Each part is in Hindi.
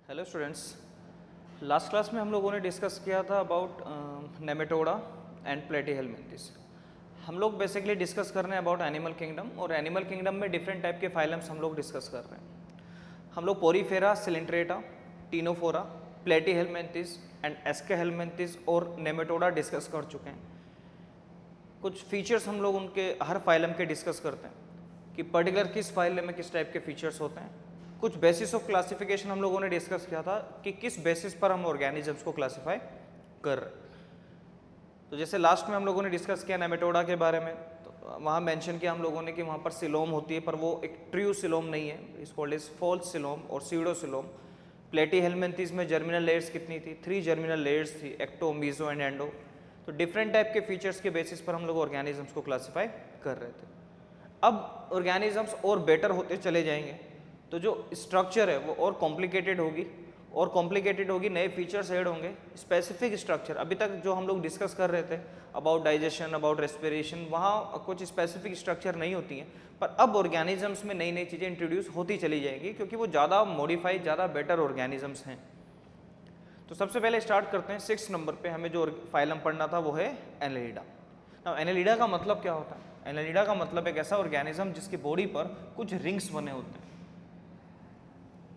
हेलो स्टूडेंट्स, लास्ट क्लास में हम लोगों ने डिस्कस किया था अबाउट नेमेटोडा एंड प्लेटीहेल्मिन्थस। हम लोग बेसिकली डिस्कस कर रहे हैं अबाउट एनिमल किंगडम, और एनिमल किंगडम में डिफरेंट टाइप के फाइलम्स हम लोग डिस्कस कर रहे हैं। हम लोग Porifera, Coelenterata, Ctenophora, Platyhelminthes and एस्केहेल्मिन्थस और नेमेटोडा डिस्कस कर चुके हैं। कुछ फीचर्स हम लोग उनके हर फाइलम के डिस्कस करते हैं कि पर्टिकुलर किस फाइलम में किस टाइप के फीचर्स होते हैं। कुछ बेसिस ऑफ क्लासिफिकेशन हम लोगों ने डिस्कस किया था कि किस बेसिस पर हम ऑर्गेनिजम्स को क्लासिफाई कर रहे हैं। तो जैसे लास्ट में हम लोगों ने डिस्कस किया नेमेटोडा के बारे में, तो वहाँ मेंशन किया हम लोगों ने कि वहाँ पर सिलोम होती है, पर वो एक ट्रू सिलोम नहीं है, is called is false coelom और सीडो सिलोम। प्लेटीहेल्मिन्थस में जर्मिनल लेयर्स कितनी थी? 3 जर्मिनल लेयर्स थी, एक्टो, मीजो एंड एंडो। तो डिफरेंट टाइप के फीचर्स के बेसिस पर हम लोग ऑर्गेनिजम्स को क्लासिफाई कर रहे थे। अब ऑर्गेनिजम्स और बेटर होते चले जाएंगे, तो जो स्ट्रक्चर है वो और कॉम्प्लिकेटेड होगी, नए फीचर्स ऐड होंगे, स्पेसिफिक स्ट्रक्चर। अभी तक जो हम लोग डिस्कस कर रहे थे अबाउट डाइजेशन, अबाउट रेस्पिरेशन, वहाँ कुछ स्पेसिफिक स्ट्रक्चर नहीं होती हैं, पर अब ऑर्गेनिजम्स में नई नई चीज़ें इंट्रोड्यूस होती चली जाएंगी क्योंकि वो ज़्यादा मॉडिफाइड, ज़्यादा बेटर ऑर्गेनिजम्स हैं। तो सबसे पहले स्टार्ट करते हैं 6 नंबर पे। हमें जो फाइलम पढ़ना था वो है एनेलिडा। नाउ एनेलिडा का मतलब क्या होता है? एनेलिडा का मतलब एक ऐसा ऑर्गेनिज्म जिसकी बॉडी पर कुछ रिंग्स बने होते हैं।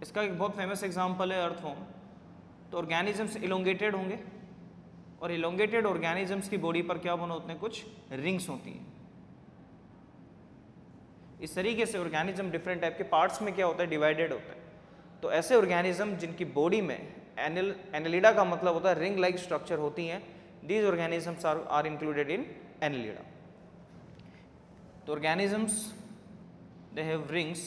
इसका एक बहुत फेमस एग्जांपल है अर्थवॉर्म। तो ऑर्गेनिजम्स इलोंगेटेड होंगे, और इलोंगेटेड ऑर्गेनिजम्स की बॉडी पर क्या बने होते हैं? कुछ रिंग्स होती हैं। इस तरीके से ऑर्गेनिज्म डिफरेंट टाइप के पार्ट्स में क्या होता है? डिवाइडेड होता है। तो ऐसे ऑर्गेनिज्म जिनकी बॉडी में एनेलिडा का मतलब होता है रिंग लाइक स्ट्रक्चर होती हैं, these organisms are included in Annelida. तो organisms they have rings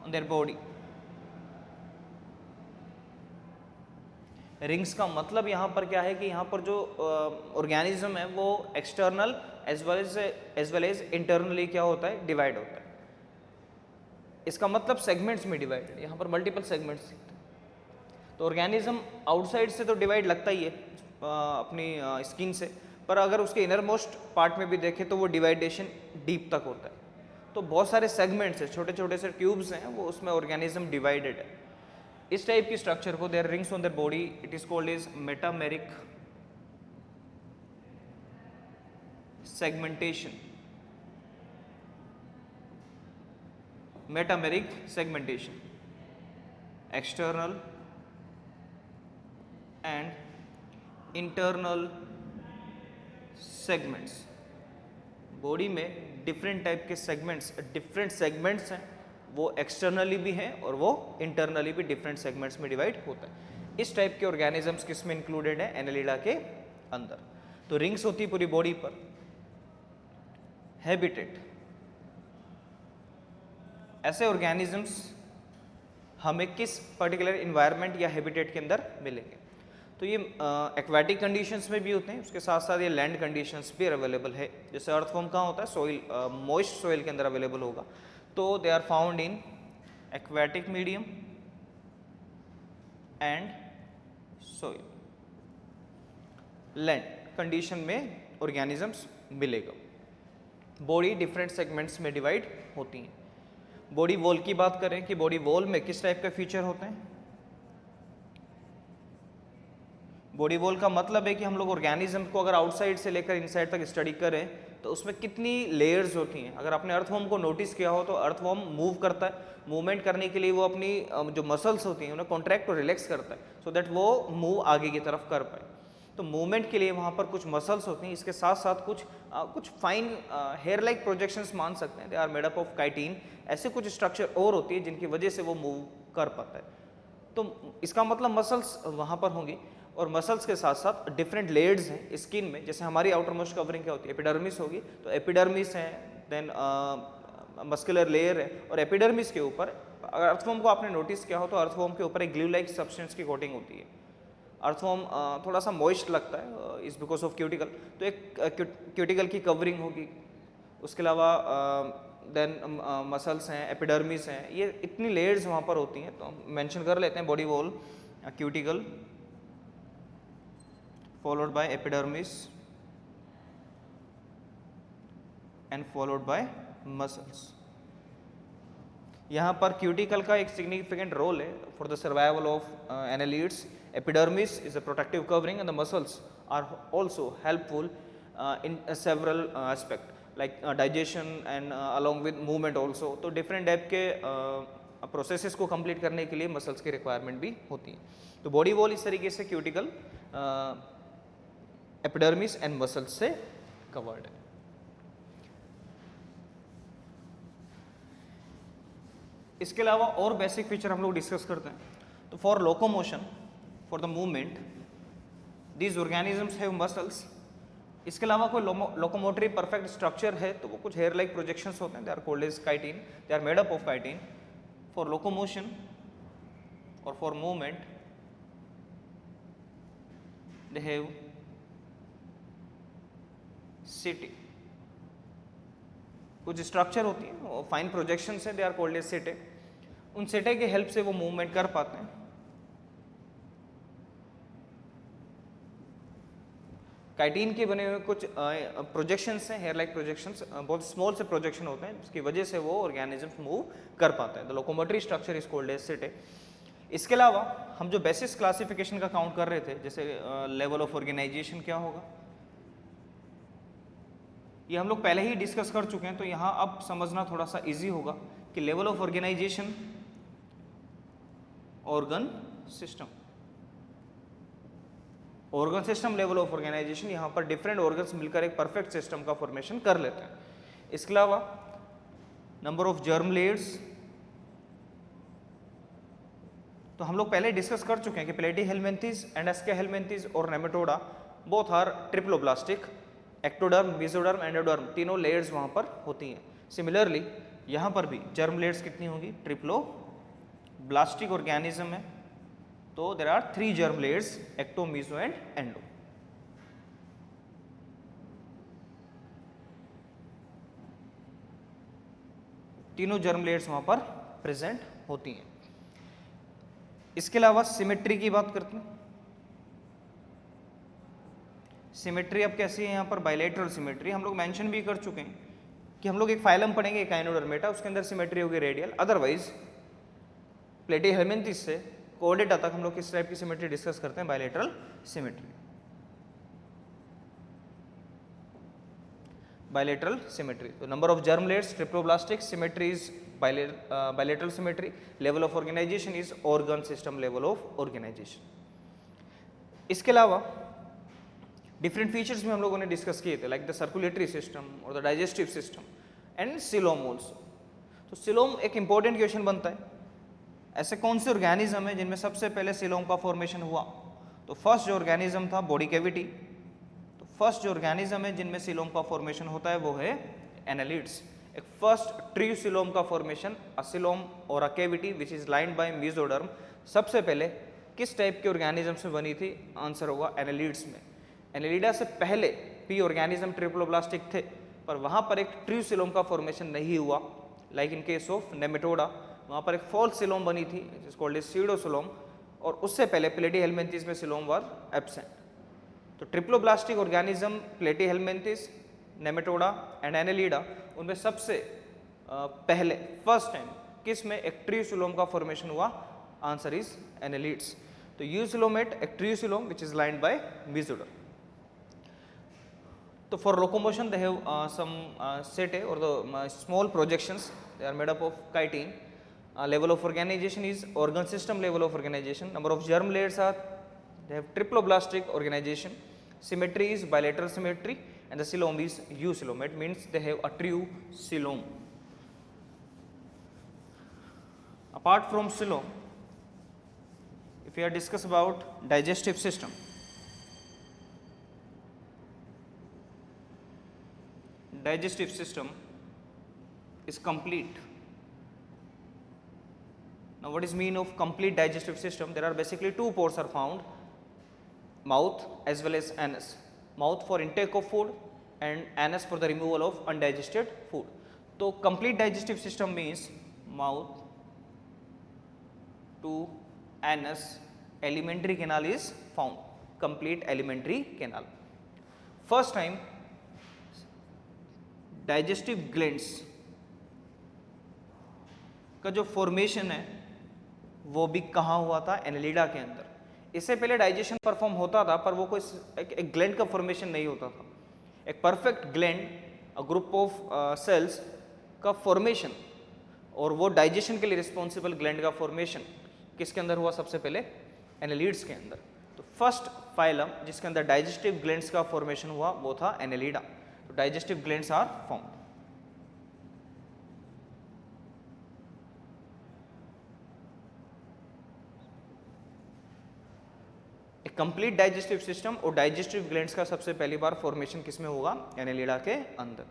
on their body. Rings का मतलब यहाँ पर क्या है कि यहाँ पर जो ऑर्गेनिज्म है वो external as well as internally क्या होता है? डिवाइड होता है। इसका मतलब सेगमेंट्स में डिवाइडेड, यहाँ पर मल्टीपल सेगमेंट्स दिखते हैं। तो ऑर्गेनिज्म आउटसाइड से तो डिवाइड लगता ही है अपनी स्किन से, पर अगर उसके इनर मोस्ट पार्ट में भी देखें तो वो डिवाइडेशन डीप तक होता है। तो बहुत सारे सेगमेंट्स हैं, छोटे छोटे से ट्यूब्स हैं, वो उसमें ऑर्गेनिज्म डिवाइडेड है। इस टाइप की स्ट्रक्चर को, their rings on their body, it is called is metameric segmentation. Metameric segmentation, external and internal segments. Body में डिफरेंट टाइप के डिफरेंट सेगमेंट्स हैं, वो एक्सटर्नली भी हैं और वो इंटरनली भी डिफरेंट सेगमेंट्स में डिवाइड होता है। इस टाइप के ऑर्गेनिजम्स किस में इंक्लूडेड है? एनेलिडा के अंदर। तो रिंग्स होती है पूरी बॉडी पर। हैबिटेट, ऐसे ऑर्गेनिजम्स हमें किस पर्टिकुलर इन्वायरमेंट या हैबिटेट के अंदर मिलेंगे? तो ये एक्वेटिक कंडीशंस में भी होते हैं, उसके साथ साथ ये लैंड कंडीशंस भी अवेलेबल है। जैसे अर्थवॉर्म कहाँ होता है? सॉइल, मॉइस्ट सॉइल के अंदर अवेलेबल होगा। तो they are found in aquatic medium and soil. Land condition में ऑर्गेनिजम्स मिलेगा। बॉडी डिफरेंट सेगमेंट्स में डिवाइड होती हैं। बॉडी वॉल की बात करें कि बॉडी वॉल में किस टाइप के फीचर होते हैं? बॉडी वॉल का मतलब है कि हम लोग ऑर्गेनिज्म को अगर आउटसाइड से लेकर इनसाइड तक स्टडी करें तो उसमें कितनी लेयर्स होती हैं। अगर आपने अर्थवॉर्म को नोटिस किया हो तो अर्थवॉर्म मूव करता है, मूवमेंट करने के लिए वो अपनी जो मसल्स होती हैं उन्हें कॉन्ट्रैक्ट और रिलैक्स करता है, सो दैट वो मूव आगे की तरफ कर पाए। तो मूवमेंट के लिए वहाँ पर कुछ मसल्स होती हैं, इसके साथ साथ कुछ फाइन हेयर लाइक प्रोजेक्शंस मान सकते हैं, they are made up of chitin. ऐसे कुछ स्ट्रक्चर और होती है जिनकी वजह से वो मूव कर पाता है। तो इसका मतलब मसल्स वहाँ पर होंगी, और मसल्स के साथ साथ डिफरेंट लेयर्स हैं स्किन में। जैसे हमारी आउटर मोस्ट कवरिंग क्या होती है? एपिडर्मिस होगी, तो एपिडर्मिस है, देन मस्कुलर लेयर है, और एपिडर्मिस के ऊपर अगर अर्थवॉर्म को आपने नोटिस किया हो तो अर्थवॉर्म के ऊपर एक ग्लू लाइक सब्सटेंस की कोटिंग होती है। अर्थवॉर्म थोड़ा सा मॉइस्ट लगता है इज बिकॉज ऑफ क्यूटिकल, तो एक क्यूटिकल की कवरिंग होगी। उसके अलावा देन मसल्स हैं, एपिडर्मिस हैं, ये इतनी लेयर्स वहाँ पर होती हैं। तो हम मेंशन कर लेते हैं body wall, cuticle followed by epidermis and followed by muscles। यहाँ पर क्यूटिकल का एक सिग्निफिकेंट रोल है for the survival of annelids. Epidermis is a protective covering and the muscles are also helpful in several aspect like digestion and along with movement also. तो डिफरेंट टाइप के प्रोसेसेस को कंप्लीट करने के लिए मसल्स की रिक्वायरमेंट भी होती है. तो बॉडी वॉल इस तरीके से क्यूटिकल एपिडर्मिस एंड मसल्स से कवर्ड है. इसके अलावा और बेसिक फीचर हम लोग डिस्कस करते हैं. तो for locomotion, for the movement, these organisms have muscles. इसके अलावा कोई लोकोमोटरी परफेक्ट स्ट्रक्चर है तो वो कुछ हेयर लाइक प्रोजेक्शंस होते हैं. They are called as chitin. They are made up of chitin. For locomotion और for movement they have setae. कुछ स्ट्रक्चर होती है, फाइन प्रोजेक्शन है, they are called as setae. उन सेटे की हेल्प से वो मूवमेंट कर पाते हैं. काइटिन के बने हुए कुछ प्रोजेक्शंस हैं, हेयर लाइक प्रोजेक्शंस, बहुत स्मॉल से प्रोजेक्शन होते हैं जिसकी वजह से वो ऑर्गेनिजम्स मूव कर पाते हैं. The locomotory structure is called as setae. इसके अलावा हम जो बेसिस क्लासिफिकेशन का काउंट कर रहे थे, जैसे लेवल ऑफ ऑर्गेनाइजेशन क्या होगा, ये हम लोग पहले ही डिस्कस कर चुके हैं. तो यहाँ अब समझना थोड़ा सा इजी होगा कि level of organisation, organ system, organ system, level of organisation, यहाँ पर डिफरेंट ऑर्गन्स मिलकर एक परफेक्ट सिस्टम का फॉर्मेशन कर लेते हैं. इसके अलावा नंबर ऑफ जर्म लेयर्स, तो हम लोग पहले डिस्कस कर चुके हैं कि प्लेटीहेल्मिन्थेस एंड एस्केहेल्मिन्थेस और Nematoda both are triploblastic. Ectoderm, mesoderm, endoderm, तीनों लेयर्स वहाँ पर होती हैं. सिमिलरली यहाँ पर भी जर्म लेयर्स कितनी होंगी, ट्रिप्लोब्लास्टिक ऑर्गेनिज्म है तो there are 3 germ layers, ecto, meso and endo. तीनों जर्म लेयर्स वहाँ पर प्रेजेंट होती हैं. इसके अलावा सिमेट्री की बात करते हैं. सिमेट्री अब कैसी है, यहाँ पर बायलैटरल सिमेट्री. हम लोग मेंशन भी कर चुके हैं कि हम लोग एक फाइलम पढ़ेंगे एकाइनोडर्मेटा, उसके अंदर सिमेट्री होगी रेडियल. अदरवाइज प्लेटीहेल्मिन्थेस से कोऑर्डेटा तक हम लोग किस टाइप की सिमेट्री डिस्कस करते हैं, बायलैटरल सिमेट्री. बायलैटरल सिमेट्री, तो number of germ layers triploblastic, symmetry is bilateral symmetry, level of organisation is organ system level of organisation. इसके अलावा डिफरेंट फीचर्स में हम लोगों ने डिस्कस किए थे, लाइक द सर्कुलेटरी सिस्टम और the digestive system and coelom also. तो सिलोम एक इंपॉर्टेंट क्वेश्चन बनता है, ऐसे कौन से ऑर्गेनिज्म है जिनमें सबसे पहले सिलोम का फॉर्मेशन हुआ. तो फर्स्ट जो ऑर्गेनिज्म था बॉडी कैविटी. तो फर्स्ट जो ऑर्गेनिज्म है जिनमें सिलोम का फॉर्मेशन होता है वो है एनालिड्स. एक फर्स्ट ट्री सिलोम का फॉर्मेशन, असिलोम और a cavity which is lined by mesoderm, सबसे पहले किस टाइप के ऑर्गेनिज्म से बनी थी, आंसर होगा एनालिड्स में. एनालिडा से पहले पी ऑर्गेनिज्म ट्रिप्लोब्लास्टिक थे पर वहाँ पर एक ट्री सिलोम का फॉर्मेशन नहीं हुआ. Like in case of Nematoda, वहाँ पर एक फॉल्स सिलोम बनी थी जिस कॉल्ड एज सीडोसिलोम, और उससे पहले प्लेटीहेल्मिन्थेस में सिलोम वर एब्सेंट. तो triploblastic organism Platyhelminthes, Nematoda and Annelida, उनमें सबसे पहले फर्स्ट टाइम किस में एक ट्री सिलोम का फॉर्मेशन हुआ, आंसर इज एनालिड्स. तो यूसिलोमेट एक tree coelom which is lined by mesoderm. So for locomotion they have some setae or the small projections, they are made up of chitin. Level of organization is organ system level of organization. Number of germ layers are, they have triploblastic organization. Symmetry is bilateral symmetry and the coelom is eucoelom. It means they have a true coelom. Apart from coelom, if we are discuss about digestive system, digestive system is complete. Now what is mean of complete digestive system? There are basically two ports are found, mouth as well as anus. Mouth for intake of food and anus for the removal of undigested food. So complete digestive system means mouth to anus, alimentary canal is found, complete alimentary canal. First time digestive glands का जो फॉर्मेशन है वो भी कहाँ हुआ था, एनेलिडा के अंदर। इससे पहले डाइजेशन परफॉर्म होता था पर वो कोई एक ग्लैंड का फॉर्मेशन नहीं होता था। एक perfect gland, a group of cells का फॉर्मेशन और वो डाइजेशन के लिए रिस्पॉन्सिबल ग्लैंड का फॉर्मेशन किसके अंदर हुआ, सबसे पहले एनेलिड्स के अंदर। तो फर्स्ट फाइलम जिसके अंदर डाइजेस्टिव ग्लैंड्स का फॉर्मेशन हुआ वो था एनेलिडा। तो digestive glands are formed. Complete digestive system और डाइजेस्टिव ग्लैंड्स का सबसे पहली बार फॉर्मेशन किसमें होगा, एनेलिडा के अंदर।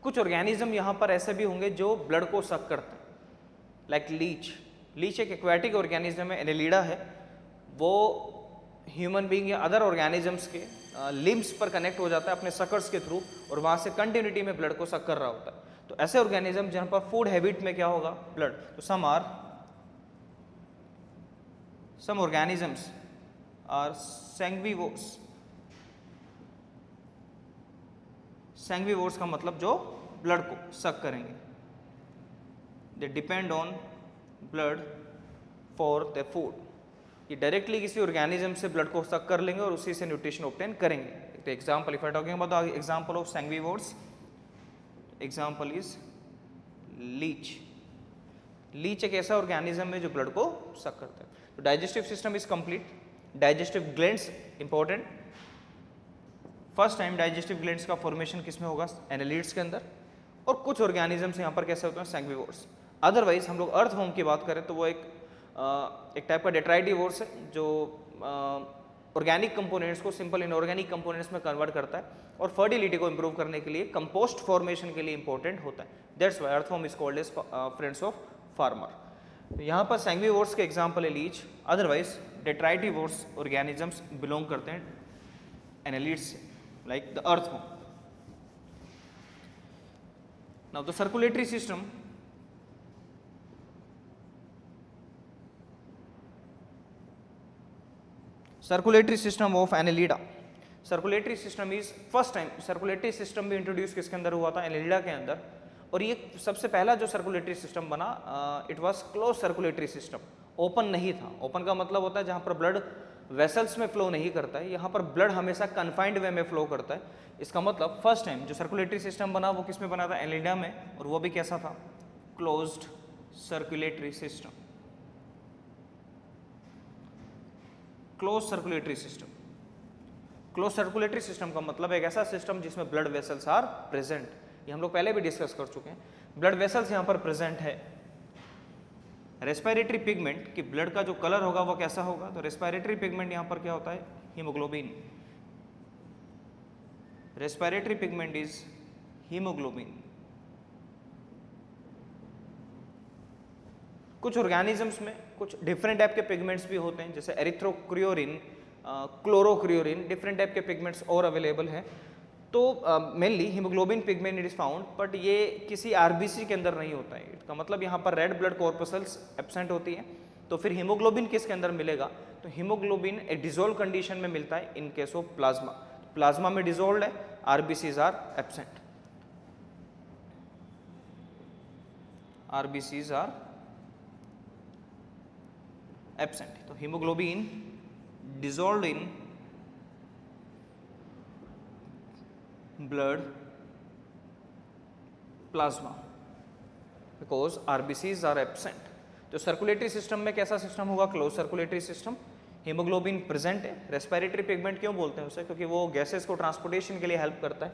कुछ ऑर्गेनिज्म यहाँ पर ऐसे भी होंगे जो ब्लड को सक करते हैं, लाइक लीच। लीच एक एक्वेटिक ऑर्गेनिज्म है, एनेलिडा है, वो ह्यूमन बीइंग या अदर ऑर्गेनिजम्स के लिम्स पर कनेक्ट हो जाता है अपने सकर्स के थ्रू और वहाँ से कंटिन्यूटी में ब्लड को सक कर रहा होता है। तो ऐसे ऑर्गेनिज्म जहाँ पर फूड हैबिट में क्या होगा, ब्लड। तो सम ऑर्गेनिजम्स आर सैंग्विवोर्स। सैंग्विवोर्स का मतलब जो ब्लड को सक करेंगे। They depend on blood for the food. ये डायरेक्टली किसी ऑर्गेनिज्म से ब्लड को सक कर लेंगे और उसी से न्यूट्रिशन ऑब्टेन करेंगे। तो example, if I talking about the example of sanguivores, example is leech. Leech एक ऐसा ऑर्गेनिज्म है जो ब्लड को सक करता है। तो digestive system is complete. Digestive glands important. First time digestive glands का फॉर्मेशन किसमें होगा, एनेलिड्स के अंदर। और कुछ ऑर्गेनिजम्स यहाँ पर कैसे होते हैं, सैंग्विवोर्स। अदरवाइज हम लोग अर्थवॉर्म की बात करें तो वो एक टाइप का डेट्राइटिवोर्स है जो ऑर्गेनिक कंपोनेंट्स को सिंपल इनऑर्गेनिक कंपोनेंट्स में कन्वर्ट करता है और फर्टिलिटी को इंप्रूव करने के लिए, कंपोस्ट फॉर्मेशन के लिए इंपॉर्टेंट होता है। That's why earthworm is called as friends of farmer. यहाँ पर सैंग्विवोर्स के एग्जाम्पल है leech. Otherwise detritivores organisms belong करते हैं एनेलिड्स से, like the earthworm. Now the circulatory system, circulatory system of annelida. Circulatory system is first time circulatory system भी इंट्रोड्यूस किसके अंदर हुआ था, एनेलिडा के अंदर। और ये सबसे पहला जो सर्कुलेटरी सिस्टम बना, it was close circulatory system, open नहीं था। ओपन का मतलब होता है जहाँ पर ब्लड वेसल्स में फ्लो नहीं करता है, यहाँ पर ब्लड हमेशा कन्फाइंड वे में फ्लो करता है। इसका मतलब फर्स्ट टाइम जो सर्कुलेटरी सिस्टम बना वो किस में बना था, एनेलिडा में। और वो भी कैसा था, closed circulatory system. Close circulatory system. Close circulatory system का मतलब एक ऐसा सिस्टम जिसमें ब्लड वेसल्स आर प्रेजेंट। ये हम लोग पहले भी डिस्कस कर चुके हैं। ब्लड वेसल्स यहाँ पर प्रेजेंट है। रेस्पिरेटरी पिगमेंट कि ब्लड का जो कलर होगा वो कैसा होगा, तो रेस्पिरेटरी पिगमेंट यहाँ पर क्या होता है, haemoglobin. Respiratory pigment is haemoglobin. कुछ ऑर्गेनिजम्स में कुछ डिफरेंट टाइप के पिगमेंट्स भी होते हैं, जैसे एरिथ्रोक्रियोरिन, क्लोरोक्रियोरिन, डिफरेंट टाइप के पिगमेंट्स और अवेलेबल हैं। तो mainly haemoglobin pigment it is found, but ये किसी आरबीसी के अंदर नहीं होता है। इसका मतलब यहाँ पर रेड ब्लड कॉर्पसल्स एब्सेंट होती है। तो फिर हीमोग्लोबिन किसके अंदर मिलेगा, तो हीमोग्लोबिन एक डिजोल्व कंडीशन में मिलता है in case of plasma. Plasma में डिजोल्व है, RBCs are absent. RBCs are absent. तो haemoglobin dissolve in blood plasma because RBCs are absent। तो सर्कुलेटरी सिस्टम में कैसा सिस्टम होगा, close circulatory system. Haemoglobin present है। रेस्पिरेटरी पिगमेंट क्यों बोलते हैं उसे, क्योंकि वो गैसेस को ट्रांसपोर्टेशन के लिए हेल्प करता है।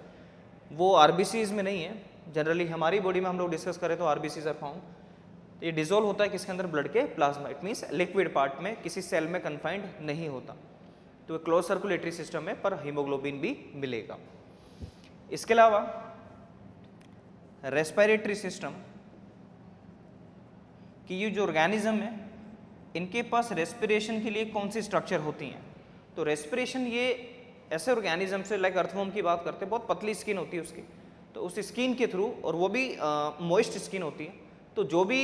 वो आरबीसीज में नहीं है। जनरली हमारी बॉडी में हम लोग डिस्कस करें तो आरबीसीज आर फाउंड। ये डिजोल्व होता है किसके अंदर, ब्लड के plasma. It means liquid part में, किसी सेल में कन्फाइंड नहीं होता। तो क्लोज सर्कुलेटरी सिस्टम है पर हीमोग्लोबिन भी मिलेगा। इसके अलावा रेस्पिरेटरी सिस्टम कि ये जो ऑर्गेनिज्म है इनके पास रेस्पिरेशन के लिए कौन सी स्ट्रक्चर होती हैं, तो रेस्पिरेशन ये ऐसे ऑर्गेनिज्म से, लाइक अर्थवॉर्म की बात करते हैं, बहुत पतली स्किन होती है उसकी, तो उस स्किन के थ्रू, और वो भी मॉइस्ट स्किन होती है, तो जो भी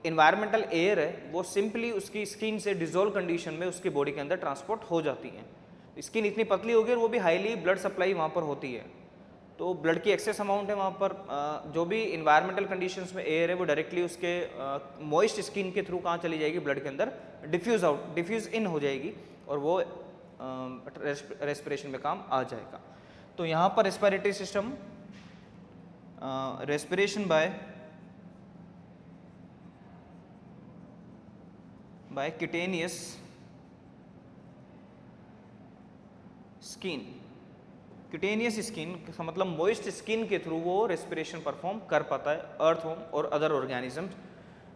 इन्वायरमेंटल एयर है वो सिंपली उसकी स्किन से डिजोल्व कंडीशन में उसकी बॉडी के अंदर ट्रांसपोर्ट हो जाती है। स्किन इतनी पतली होगी और वो भी हाईली ब्लड सप्लाई वहाँ पर होती है, तो ब्लड की एक्सेस अमाउंट है वहाँ पर, जो भी इन्वायरमेंटल कंडीशंस में एयर है वो डायरेक्टली उसके मॉइस्ट स्किन के थ्रू कहाँ चली जाएगी, ब्लड के अंदर डिफ्यूज़ इन हो जाएगी और वो रेस्पिरेशन में काम आ जाएगा। तो यहाँ पर respiratory system, respiration bye cutaneous skin, cutaneous skin का मतलब मॉइस्ट स्किन के थ्रू वो रेस्पिरेशन परफॉर्म कर पाता है अर्थवर्म और अदर ऑर्गेनिजम्स।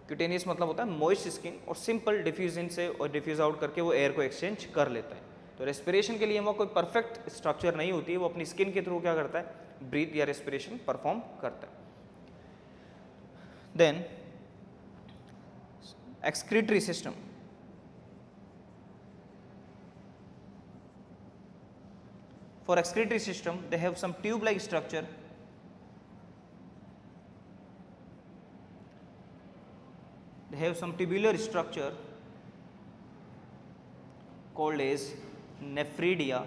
क्यूटेनियस मतलब होता है मॉइस्ट स्किन और सिंपल डिफ्यूज इन से और डिफ्यूज आउट करके वो एयर को एक्सचेंज कर लेता है। तो रेस्पिरेशन के लिए वो कोई परफेक्ट स्ट्रक्चर नहीं होती है, वो अपनी स्किन के थ्रू क्या करता है, ब्रीथ या रेस्पिरेशन परफॉर्म करता है। Then excretory system, for excretory system they have some tube like structure, they have some tubular structure called as nephridia।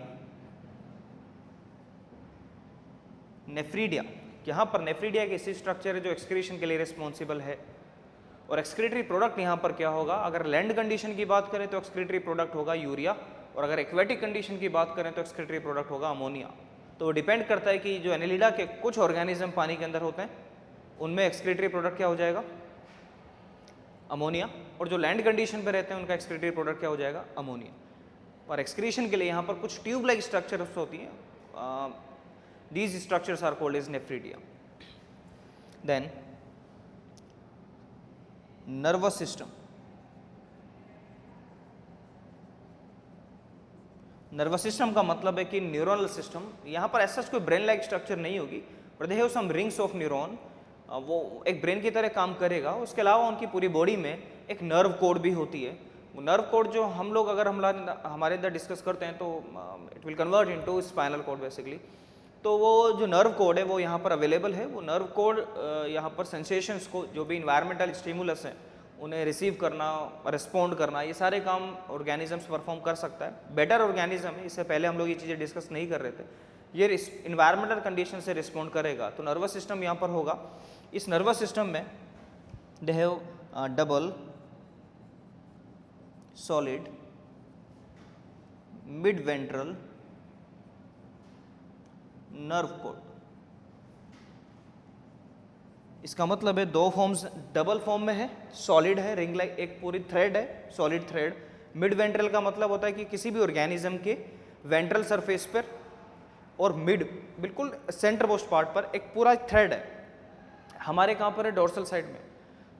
Nephridia, यहाँ पर नेफ्रीडिया एक ऐसी स्ट्रक्चर है जो एक्सक्रीशन के लिए रिस्पॉन्सिबल है। और एक्सक्रीटरी प्रोडक्ट यहाँ पर क्या होगा, अगर लैंड कंडीशन की बात करें तो एक्सक्रीटरी प्रोडक्ट होगा यूरिया, और अगर एक्वेटिक कंडीशन की बात करें तो एक्सक्रीटरी प्रोडक्ट होगा अमोनिया। तो डिपेंड करता है कि जो एनेलिडा के कुछ ऑर्गेनिज्म पानी के अंदर होते हैं उनमें एक्सक्रीटरी प्रोडक्ट क्या हो जाएगा, अमोनिया, और जो लैंड कंडीशन पे रहते हैं उनका एक्सक्रीटरी प्रोडक्ट क्या हो जाएगा, अमोनिया। और एक्सक्रीशन के लिए यहाँ पर कुछ ट्यूब लाइक स्ट्रक्चर्स होती हैं, these structures are called as nephridia. Then nervous system, nervous system का मतलब है कि न्यूरोनल सिस्टम। यहाँ पर ऐसा कोई ब्रेन लाइक स्ट्रक्चर नहीं होगी, but they have some rings of neuron, वो एक ब्रेन की तरह काम करेगा। उसके अलावा उनकी पूरी बॉडी में एक नर्व कोड भी होती है। वो नर्व कोड जो हम लोग अगर हमारे अंदर डिस्कस करते हैं तो it will convert into spinal cord basically. तो वो जो नर्व कोड है वो यहाँ पर अवेलेबल है। वो नर्व कोड यहाँ पर सेंसेशंस को, जो भी इन्वायरमेंटल स्टिमुलस हैं उन्हें रिसीव करना, रिस्पॉन्ड करना, ये सारे काम ऑर्गेनिजम्स परफॉर्म कर सकता है। बेटर ऑर्गेनिज्म है, इससे पहले हम लोग ये चीज़ें डिस्कस नहीं कर रहे थे, ये इन्वायरमेंटल कंडीशन से रिस्पॉन्ड करेगा। तो नर्वस सिस्टम यहाँ पर होगा। इस नर्वस सिस्टम में they have double solid mid ventral nerve code. इसका मतलब है दो फॉर्म्स डबल फॉर्म में है, सॉलिड है, रिंग लाइक एक पूरी थ्रेड है, सॉलिड थ्रेड। मिड वेंट्रल का मतलब होता है कि किसी भी ऑर्गेनिज्म के वेंट्रल सरफेस पर और मिड बिल्कुल सेंटर मोस्ट पार्ट पर एक पूरा थ्रेड है। हमारे कहाँ पर है, डोर्सल साइड में।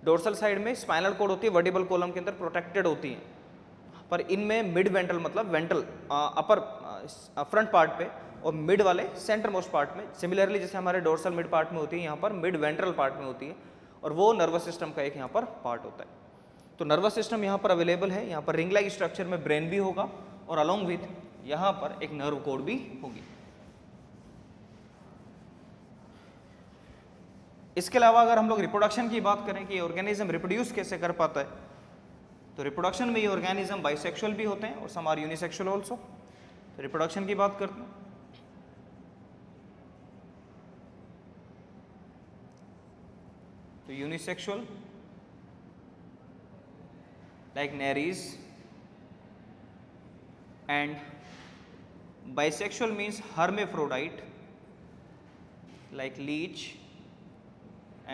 डोर्सल साइड में स्पाइनल कोड होती है, वर्टिब्रल कॉलम के अंदर प्रोटेक्टेड होती है, पर इनमें मिड वेंट्रल मतलब वेंट्रल अपर फ्रंट पार्ट पे और मिड वाले सेंटर मोस्ट पार्ट में। सिमिलरली जैसे हमारे डोर्सल मिड पार्ट में होती है, यहाँ पर मिड वेंट्रल पार्ट में होती है, और वो नर्वस सिस्टम का एक यहाँ पर पार्ट होता है। तो नर्वस सिस्टम यहाँ पर अवेलेबल है। यहाँ पर रिंग लाइक स्ट्रक्चर में ब्रेन भी होगा और अलॉन्ग विथ यहाँ पर एक नर्व कोड भी होगी। इसके अलावा अगर हम लोग रिप्रोडक्शन की बात करें कि ऑर्गेनिज्म रिप्रोड्यूस कैसे कर पाता है, तो रिप्रोडक्शन में ये ऑर्गेनिज्म बाइसेक्सुअल भी होते हैं और सम आर यूनिसेक्सुअल ऑल्सो। तो रिप्रोडक्शन की बात करते हैं, तो unisexual like Nereis and bisexual means hermaphrodite like leech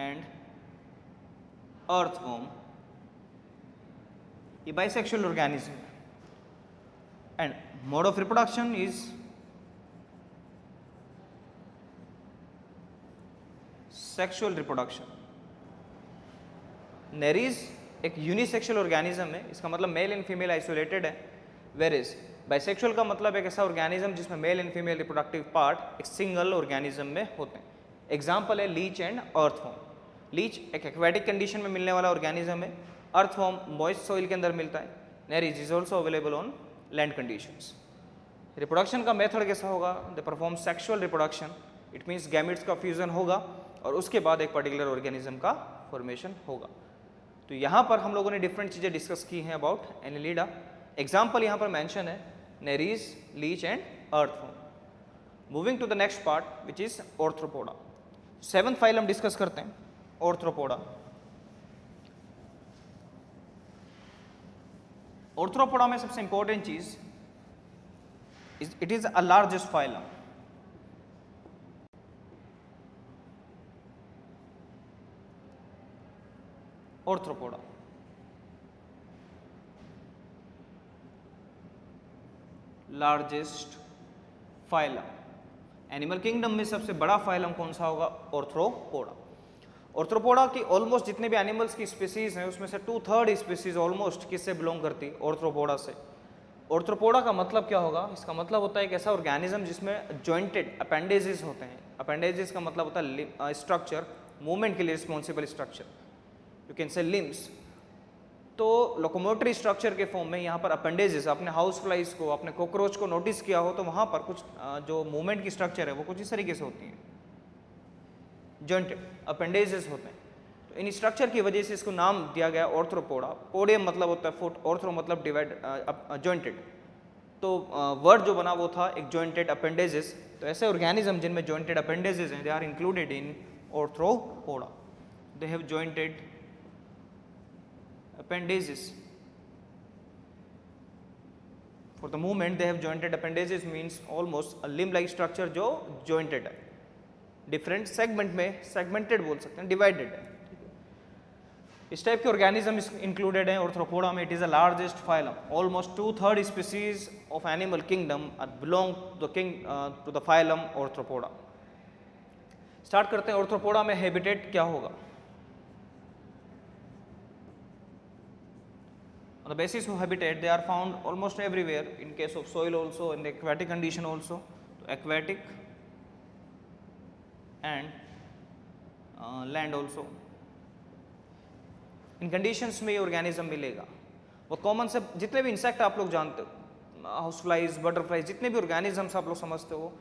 and earthworm। ये बाइसेक्सुअल ऑर्गेनिज्म है। And mode of reproduction is sexual reproduction. Nereis एक यूनिसेक्सुअल ऑर्गेनिज्म है, इसका मतलब मेल एंड फीमेल आइसोलेटेड है। वेर इज बाइसेक्सुअल का मतलब एक ऐसा ऑर्गेनिज्म जिसमें mail and female reproductive part एक सिंगल ऑर्गेनिज्म में होते हैं। एग्जाम्पल है लीच एंड अर्थवर्म। लीच एक एक्वेटिक कंडीशन में मिलने वाला ऑर्गेनिज्म है, अर्थवर्म मॉइस्ट सॉइल के अंदर मिलता है, Nereis is also available on land conditions. Reproduction का मेथड कैसा होगा, they perform sexual reproduction, it means gametes का फ्यूजन होगा और उसके बाद एक पर्टिकुलर ऑर्गेनिज्म का फॉर्मेशन होगा। तो यहाँ पर हम लोगों ने डिफरेंट चीज़ें डिस्कस की हैं अबाउट एनेलिडा। एग्जाम्पल यहाँ पर मेंशन है Nereis, leech and earthworm. Moving to the next part which is Arthropoda. 7th phylum discuss करते हैं, ऑर्थ्रोपोडा। ऑर्थ्रोपोडा में सबसे इंपॉर्टेंट चीज it is a largest phylum. Arthropoda largest phylum. Animal kingdom में सबसे बड़ा फाइलम कौन सा होगा? ऑर्थ्रोपोडा। ऑर्थ्रोपोडा की ऑलमोस्ट जितने भी एनिमल्स की स्पीसीज हैं उसमें से 2/3 स्पीसीज ऑलमोस्ट किससे बिलोंग करती है? ऑर्थ्रोपोडा से। ऑर्थ्रोपोडा का मतलब क्या होगा? इसका मतलब होता है एक ऐसा ऑर्गेनिज्म जिसमें जॉइंटेड अपेंडेजेस होते हैं। अपेंडेजेस का मतलब होता है स्ट्रक्चर, मूवमेंट के लिए responsible structure, you can say limbs. तो लोकोमोटरी स्ट्रक्चर के फॉर्म में यहाँ पर अपेंडेजेस, अपने हाउस फ्लाइज को, अपने कॉकरोच को नोटिस किया हो तो वहाँ पर कुछ जो मूवमेंट की स्ट्रक्चर है वो कुछ इस तरीके से होती है, जॉइंटेड अपेंडेजेस होते हैं। तो इन स्ट्रक्चर की वजह से इसको नाम दिया गया ऑर्थ्रोपोडा। पोडियम मतलब होता है फुट, ऑर्थ्रो मतलब डिवाइड, जॉइंटेड। तो वर्ड जो बना वो था एक जॉइंटेड अपेंडेजेस। तो ऐसे ऑर्गेनिज्म जिनमें जॉइंटेड अपेंडेजेस हैं they are included in Arthropoda. They have jointed appendages. For the movement they have jointed appendages means almost a limb like structure जो jointed है, different segment में segmented बोल सकते हैं, divided है। इस टाइप के ऑर्गेनिज्म इंक्लूडेड है ऑर्थ्रोपोडा में। It is the largest phylum. Almost 2/3 species of animal kingdom belong to the phylum Arthropoda. Start करते हैं ऑर्थ्रोपोडा में हैबिटेट क्या होगा। On the basis of habitat, they are found almost everywhere. In case of soil also, in the aquatic condition also, so aquatic and land also. In conditions में ये ऑर्गेनिज्म मिलेगा। वो कॉमन से जितने भी इंसेक्ट आप लोग जानते हो, हाउस फ्लाइज, बटरफ्लाइज, जितने भी ऑर्गेनिजम्स आप लोग समझते हो,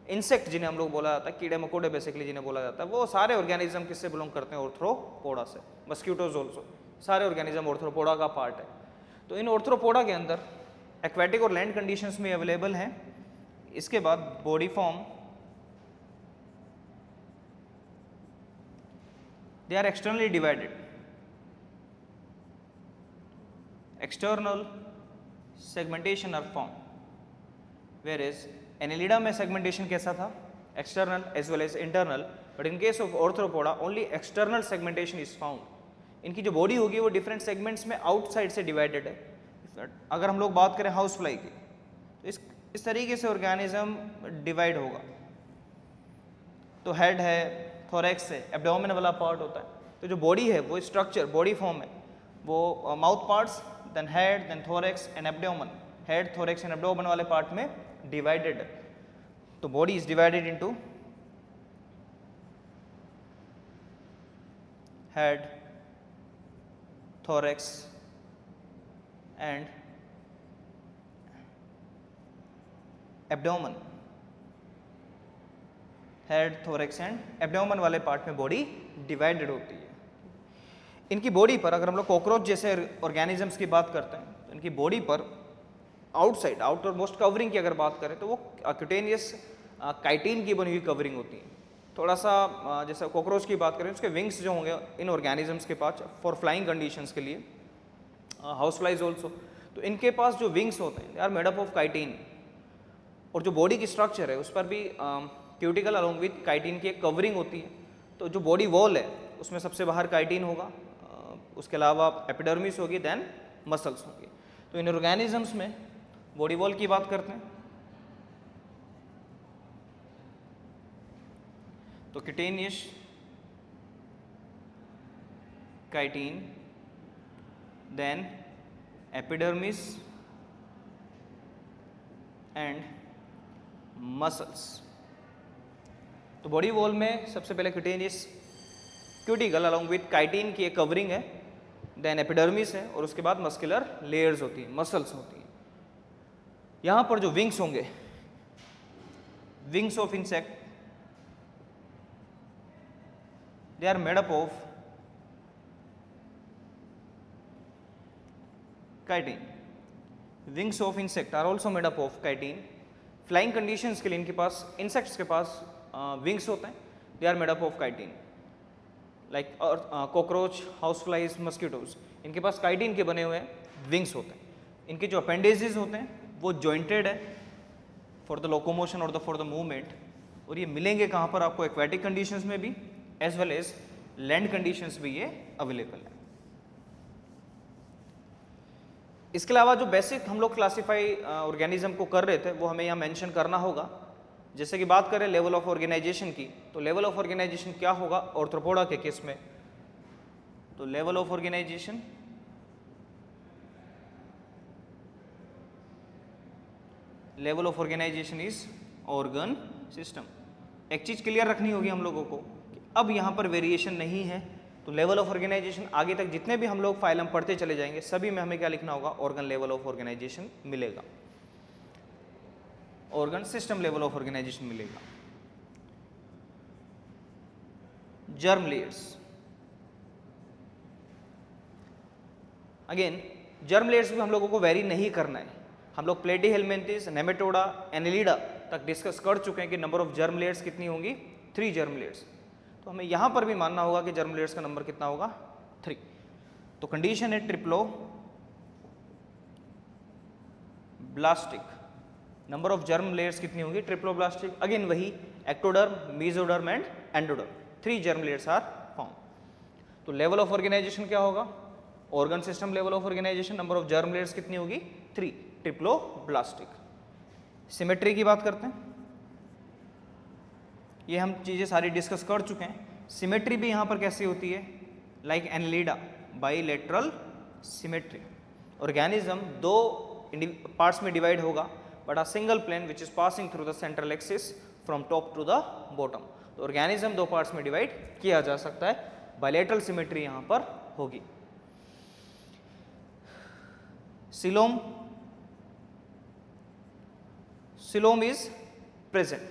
इंसेक्ट जिन्हें हम लोग बोला जाता है, कीड़े मकोड़े बेसिकली जिन्हें बोला जाता है, वो सारे ऑर्गेनिज्म किससे बिलोंग करते हैं? ऑर्थ्रोपोडा से। मस्क्यूटोज ऑल्सो, सारे ऑर्गेनिज्म ऑर्थ्रोपोडा का पार्ट है। तो इन ऑर्थ्रोपोडा के अंदर एक्वेटिक और लैंड कंडीशंस में अवेलेबल हैं। इसके बाद body form, they are externally divided. External segmentation are form, where is Annelida में सेगमेंटेशन कैसा था? External as well as internal, but in case of Arthropoda only external segmentation is found. इनकी जो बॉडी होगी वो डिफरेंट सेगमेंट्स में आउटसाइड से डिवाइडेड है। अगर हम लोग बात करें हाउस फ्लाई की तो इस तरीके से ऑर्गेनिज्म डिवाइड होगा। तो हेड है, थोरैक्स है, एब्डोमेन वाला पार्ट होता है। तो जो बॉडी है वो स्ट्रक्चर, बॉडी फॉर्म है वो mouth parts, then head, then thorax and abdomen, head, thorax and abdomen वाले पार्ट में डिवाइडेड है। तो body is divided into head, thorax and abdomen। Head, thorax and abdomen वाले पार्ट में बॉडी डिवाइडेड होती है। इनकी बॉडी पर अगर हम लोग कॉकरोच जैसे ऑर्गेनिजम्स की बात करते हैं तो इनकी बॉडी पर आउटसाइड, आउटर मोस्ट कवरिंग की अगर बात करें तो वो क्यूटेनियस काइटिन की बनी हुई कवरिंग होती है। थोड़ा सा जैसे कॉकरोच की बात करें उसके विंग्स जो होंगे इन ऑर्गेनिजम्स के पास फॉर फ्लाइंग कंडीशंस के लिए, हाउस फ्लाइज ऑल्सो, तो इनके पास जो विंग्स होते हैं they are made up of chitin. और जो बॉडी की स्ट्रक्चर है उस पर भी क्यूटिकल अलोंग विद काइटिन की एक कवरिंग होती है। तो जो बॉडी वॉल है उसमें सबसे बाहर काइटिन होगा, उसके अलावा एपिडर्मिस होगी, देन मसल्स होंगे। तो इन ऑर्गेनिजम्स में बॉडी वॉल की बात करते हैं तो cutaneous chitin, then epidermis and muscles. तो बॉडी वॉल में सबसे पहले cutaneous cuticle along with chitin की एक कवरिंग है, देन एपिडर्मिस है और उसके बाद मस्कुलर लेयर्स होती हैं, मसल्स होती हैं। यहाँ पर जो विंग्स होंगे, wings of insect, they are made up of chitin. Wings of insect are also made up of chitin. Flying conditions के लिए इनके पास, इंसेक्ट्स के पास विंग्स होते हैं, they are made up of chitin, like cockroach, house flies, mosquitoes, इनके पास काइटिन के बने हुए विंग्स होते हैं। इनके जो अपेंडेजेस होते हैं वो जॉइंटेड है फॉर द लोकोमोशन और फॉर द मूवमेंट, और ये मिलेंगे कहाँ पर आपको, एक्वेटिक कंडीशंस में भी as well as land conditions भी ये अवेलेबल है। इसके अलावा जो बेसिक हम लोग क्लासीफाई ऑर्गेनिज्म को कर रहे थे वो हमें यहाँ मेंशन करना होगा। जैसे कि बात करें लेवल ऑफ ऑर्गेनाइजेशन की, तो लेवल ऑफ ऑर्गेनाइजेशन क्या होगा ऑर्थ्रोपोडा के केस में, तो level of organisation is organ system. एक चीज क्लियर रखनी होगी हम लोगों को कि अब यहाँ पर वेरिएशन नहीं है, तो लेवल ऑफ ऑर्गेनाइजेशन आगे तक जितने भी हम लोग फाइलम पढ़ते चले जाएंगे सभी में हमें क्या लिखना होगा, ऑर्गन लेवल ऑफ ऑर्गेनाइजेशन मिलेगा, organ system level of organisation मिलेगा। Germ layers, again germ layers भी हम लोगों को वेरी नहीं करना है। हम लोग प्लेटीहेल्मिन्थेस, नेमेटोडा, एनेलिडा तक डिस्कस कर चुके हैं कि नंबर ऑफ जर्म लेयर्स कितनी होंगी, 3 जर्म लेयर्स। तो हमें यहां पर भी मानना होगा कि जर्म लेयर्स का नंबर कितना होगा, 3। तो कंडीशन है triploblastic, number of germ layers कितनी होगी, ट्रिप्लो ब्लास्टिक। अगेन वही ectoderm, mesoderm and endoderm, 3 germ layers are found. तो लेवल ऑफ ऑर्गेनाइजेशन क्या होगा, organ system level of organisation, number of germ layers कितनी होगी, 3, ट्रिप्लो ब्लास्टिक। सिमेट्री की बात करते हैं, ये हम चीजें सारी डिस्कस कर चुके हैं। सिमेट्री भी यहां पर कैसी होती है, like annelida, bilateral symmetry. Organism 2 parts में डिवाइड होगा, but a single plane which is passing through the central axis from top to the bottom. तो ऑर्गेनिज्म 2 पार्ट्स में डिवाइड किया जा सकता है, बाइलेटरल सिमेट्री यहां पर होगी। Coelom, coelom is present.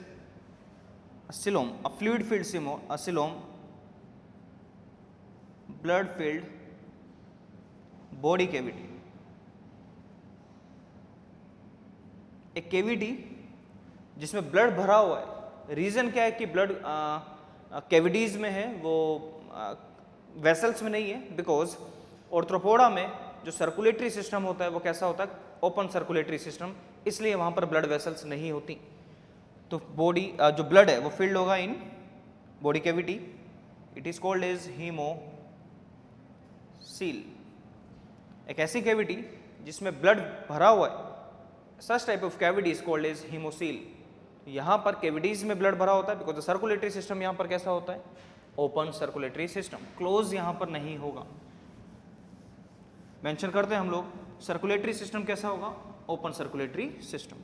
A silome, a fluid filled silome, blood filled body cavity. एक कैविटी जिसमें ब्लड भरा हुआ है। रीजन क्या है कि ब्लड कैविटीज में है, वो वेसल्स में नहीं है, बिकॉज ऑर्थ्रोपोडा में जो सर्कुलेटरी सिस्टम होता है वो कैसा होता है, ओपन सर्कुलेटरी सिस्टम, इसलिए वहां पर ब्लड वेसल्स नहीं होती। तो बॉडी जो ब्लड है वो फिल्ड होगा in body cavity, it is called as haemocoel. एक ऐसी कैविटी जिसमें ब्लड भरा हुआ है, such type of cavity is called as haemocoel. यहां पर कैविटीज में ब्लड भरा होता है बिकॉज द सर्कुलेटरी सिस्टम यहां पर कैसा होता है, ओपन सर्कुलेटरी सिस्टम, क्लोज यहां पर नहीं होगा। मेंशन करते हैं हम लोग, सर्कुलेटरी सिस्टम कैसा होगा, open circulatory system.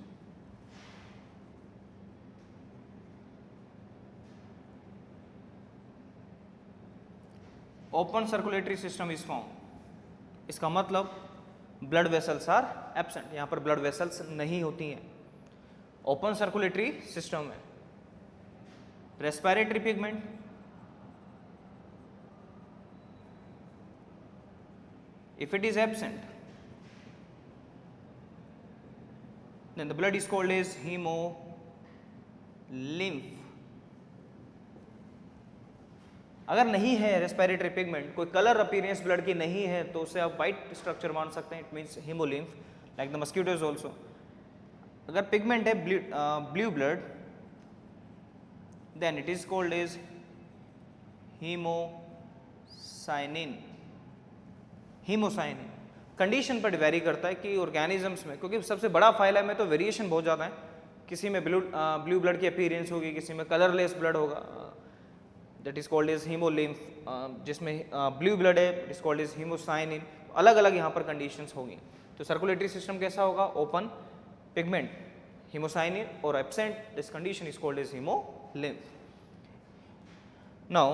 Open circulatory system is found, इसका मतलब ब्लड वेसल्स आर एब्सेंट, यहां पर ब्लड वेसल्स नहीं होती हैं ओपन सर्कुलेटरी सिस्टम में। Respiratory pigment, if it is absent then the blood is called as hemolymph। अगर नहीं है रेस्पिरेटरी पिगमेंट, कोई कलर अपीयरेंस ब्लड की नहीं है, तो उसे आप वाइट स्ट्रक्चर मान सकते हैं, it means haemolymph, like the mosquitoes also. अगर पिगमेंट है blue blood, then it is called as haemocyanin. Haemocyanin condition पर वेरी करता है कि ऑर्गेनिजम्स में, क्योंकि सबसे बड़ा फाइलम में तो वेरिएशन बहुत ज़्यादा है, किसी में ब्लू ब्लड की अपीयरेंस होगी, किसी में कलरलेस ब्लड होगा, that is called as haemolymph. जिसमें ब्लू ब्लड है it is called as haemocyanin. अलग अलग यहाँ पर कंडीशंस होंगी। तो सर्कुलेटरी सिस्टम कैसा होगा, ओपन, पिगमेंट हीमोसाइनिन, और absent this condition is called as haemolymph. Now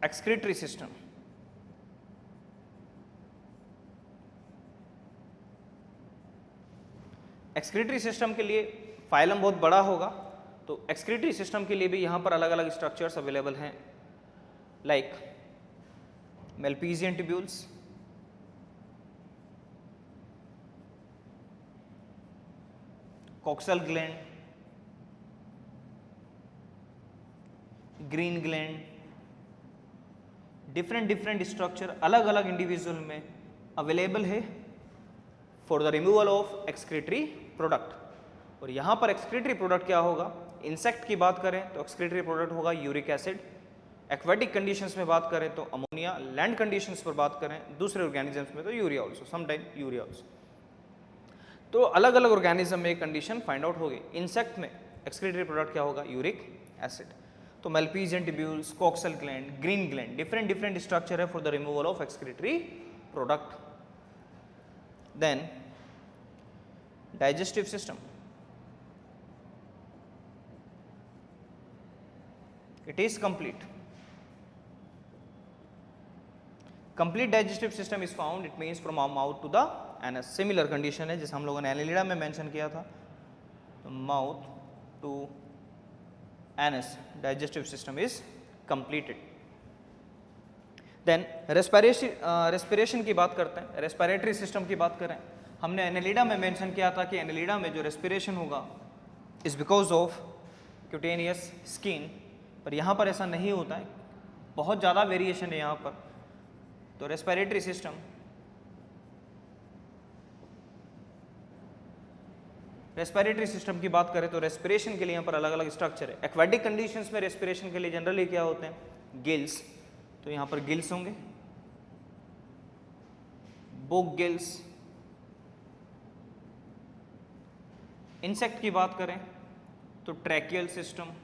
excretory system, excretory system के लिए फाइलम बहुत बड़ा होगा, तो एक्सक्रीटरी सिस्टम के लिए भी यहाँ पर अलग अलग स्ट्रक्चर्स अवेलेबल हैं, like Malpighian tubules, coxal gland, green gland, different structure अलग अलग इंडिविजुअल में अवेलेबल है for the removal of excretory product. और यहाँ पर एक्सक्रीटरी प्रोडक्ट क्या होगा? इंसेक्ट की बात करें तो एक्सक्रीटरी प्रोडक्ट होगा यूरिक एसिड, एक्वेटिक कंडीशंस में बात करें तो अमोनिया, लैंड कंडीशंस पर बात करें दूसरे ऑर्गेनिजम्स में तो urea also, sometime urea also. तो अलग अलग ऑर्गेनिज्म में एक कंडीशन फाइंड आउट होगी। इंसेक्ट में एक्सक्रीटरी प्रोडक्ट क्या होगा? Uric acid. तो Malpighian tubules, coxal gland, green gland, different structure है for the removal of excretory product. Then digestive system, it is complete digestive system is found, it means from our mouth to the anus। Similar condition है जैसे हम लोगों ने एनेलिडा में मेंशन किया था, तो mouth to anus digestive system is completed. Then respiration की बात करते हैं, रेस्पिरेटरी सिस्टम की बात करें, हमने एनेलिडा में मेंशन किया था कि एनेलिडा में जो रेस्पिरेशन होगा is because of cutaneous skin, पर यहाँ पर ऐसा नहीं होता है, बहुत ज़्यादा वेरिएशन है यहाँ पर। तो रेस्पिरेटरी सिस्टम की बात करें तो रेस्पिरेशन के लिए यहाँ पर अलग अलग स्ट्रक्चर है। एक्वेटिक कंडीशंस में रेस्पिरेशन के लिए जनरली क्या होते हैं? गिल्स, तो यहाँ पर गिल्स होंगे, बुक गिल्स। इंसेक्ट की बात करें तो tracheal system,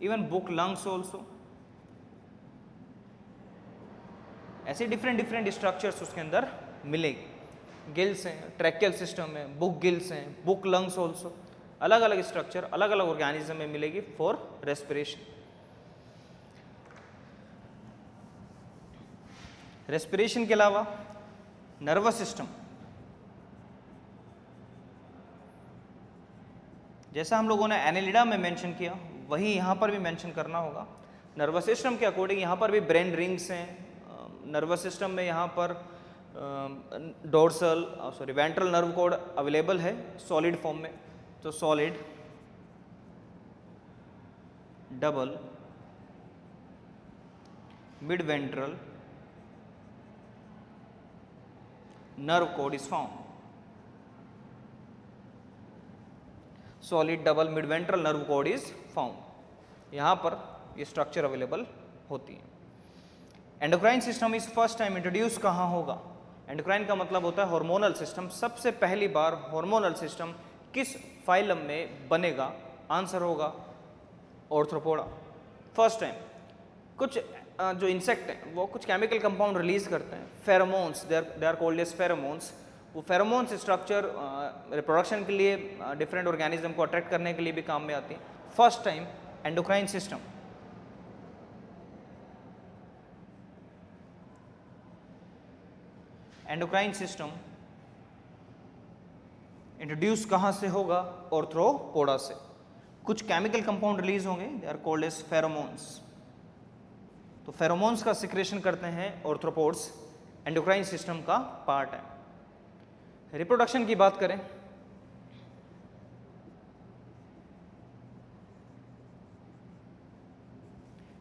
even book lungs also. ऐसे डिफरेंट स्ट्रक्चर्स उसके अंदर मिलेगी। गिल्स हैं, ट्रैकियल सिस्टम है, बुक गिल्स हैं, बुक लंग्स ऑल्सो, अलग अलग स्ट्रक्चर अलग अलग ऑर्गेनिज्म में मिलेगी फॉर रेस्पिरेशन। रेस्पिरेशन के अलावा नर्वस सिस्टम, जैसा हम लोगों ने एनेलिडा में मेंशन किया वही यहाँ पर भी मेंशन करना होगा। नर्वस सिस्टम के अकॉर्डिंग यहाँ पर भी ब्रेन रिंग्स हैं। नर्वस सिस्टम में यहाँ पर वेंट्रल नर्व कॉर्ड अवेलेबल है सॉलिड फॉर्म में, तो solid, double, mid ventral nerve cord is found. Solid, double, mid ventral nerve cord is found, यहाँ पर ये स्ट्रक्चर अवेलेबल होती है। Endocrine system is first time introduce कहाँ होगा? एंडोक्राइन का मतलब होता है हार्मोनल सिस्टम। सबसे पहली बार हार्मोनल सिस्टम किस फाइलम में बनेगा? आंसर होगा ऑर्थ्रोपोडा। फर्स्ट टाइम कुछ जो इंसेक्ट हैं वो कुछ केमिकल कंपाउंड रिलीज करते हैं, pheromones, they are called as pheromones. वो फेरोमोन्स स्ट्रक्चर रिप्रोडक्शन के लिए डिफरेंट ऑर्गेनिज्म को अट्रैक्ट करने के लिए भी काम में आती है। First time endocrine system, endocrine system introduce कहाँ से होगा? ऑर्थ्रोपोडा से। कुछ केमिकल कंपाउंड रिलीज होंगे, they are called as pheromones. तो फेरोमोन्स का सिक्रेशन करते हैं ऑर्थ्रोपोड्स, एंडोक्राइन सिस्टम का पार्ट है। रिप्रोडक्शन की बात करें,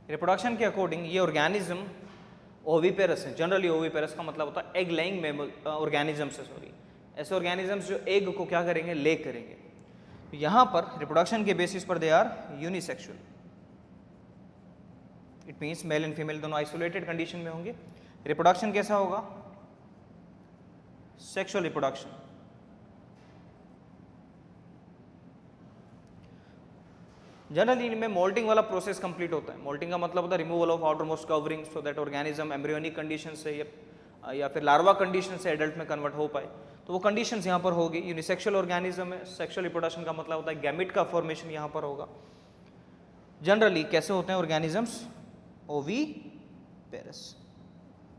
रिप्रोडक्शन के अकॉर्डिंग ये ऑर्गेनिज्म ओविपेरस है। जनरली ओविपेरस का मतलब होता है एग लेइंग ऑर्गेनिजम्स है, सॉरी, ऐसे ऑर्गेनिजम्स जो एग को क्या करेंगे? ले करेंगे। यहाँ पर रिप्रोडक्शन के बेसिस पर they are unisexual, it means male and female दोनों आइसोलेटेड कंडीशन में होंगे। रिप्रोडक्शन कैसा होगा? Sexual reproduction. जनरली इनमें मोल्टिंग वाला प्रोसेस कंप्लीट होता है। मोल्टिंग का मतलब होता है removal of outer most covering so that organism embryonic condition से या फिर लार्वा कंडीशन से एडल्ट में कन्वर्ट हो पाए, तो वो कंडीशंस यहाँ पर होगी। यूनिसेक्सुअल ऑर्गेनिज्म है। सेक्सुअल रिप्रोडक्शन का मतलब होता है गैमेट का फॉर्मेशन यहाँ पर होगा। जनरली कैसे होते हैं ऑर्गेनिजम्स? ओवीपेरस।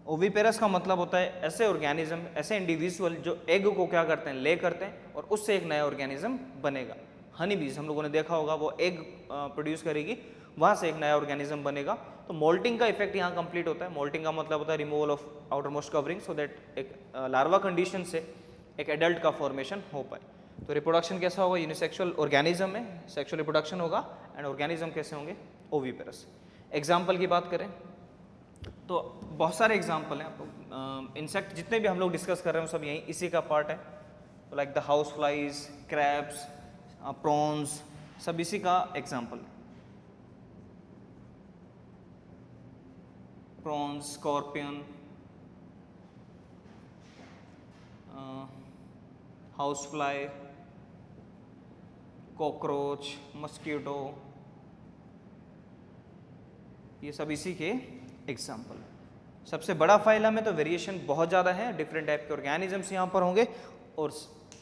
ओवीपेरस का मतलब होता है ऐसे ऑर्गेनिज्म, ऐसे इंडिविजुअल जो एग को क्या करते हैं? ले करते हैं और उससे एक नया ऑर्गेनिज्म बनेगा। हनी बीज हम लोगों ने देखा होगा, वो एग प्रोड्यूस करेगी, वहाँ से एक नया ऑर्गेनिज्म बनेगा। तो मोल्टिंग का इफेक्ट यहाँ कंप्लीट होता है। मोल्टिंग का मतलब होता है removal of outer most covering so that एक लार्वा कंडीशन से एक एडल्ट का फॉर्मेशन हो पाए। तो रिप्रोडक्शन कैसा होगा, यूनिसेक्सुअल ऑर्गेनिज्म में सेक्सुअल रिप्रोडक्शन होगा, एंड ऑर्गेनिज्म कैसे होंगे, ओविपेरस। एग्जाम्पल की बात करें तो बहुत सारे एग्जाम्पल हैं, आपको इंसेक्ट जितने भी हम लोग डिस्कस कर रहे हैं सब यही इसी का पार्ट है, like the house flies, crabs, prawns, सब इसी का example. Prawns, scorpion, house fly, cockroach, mosquito, ये सब इसी के एग्जाम्पल। सबसे बड़ा फाइलम है तो वेरिएशन बहुत ज़्यादा है, डिफरेंट टाइप के ऑर्गेनिजम्स यहाँ पर होंगे, और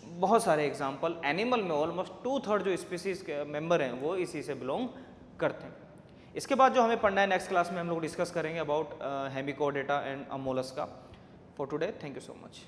बहुत सारे एग्जाम्पल। एनिमल में ऑलमोस्ट 2/3 जो स्पीसीज के मेंबर हैं वो इसी से बिलोंग करते हैं। इसके बाद जो हमें पढ़ना है नेक्स्ट क्लास में हम लोग डिस्कस करेंगे about hemichordata and Mollusca. For today thank you so much.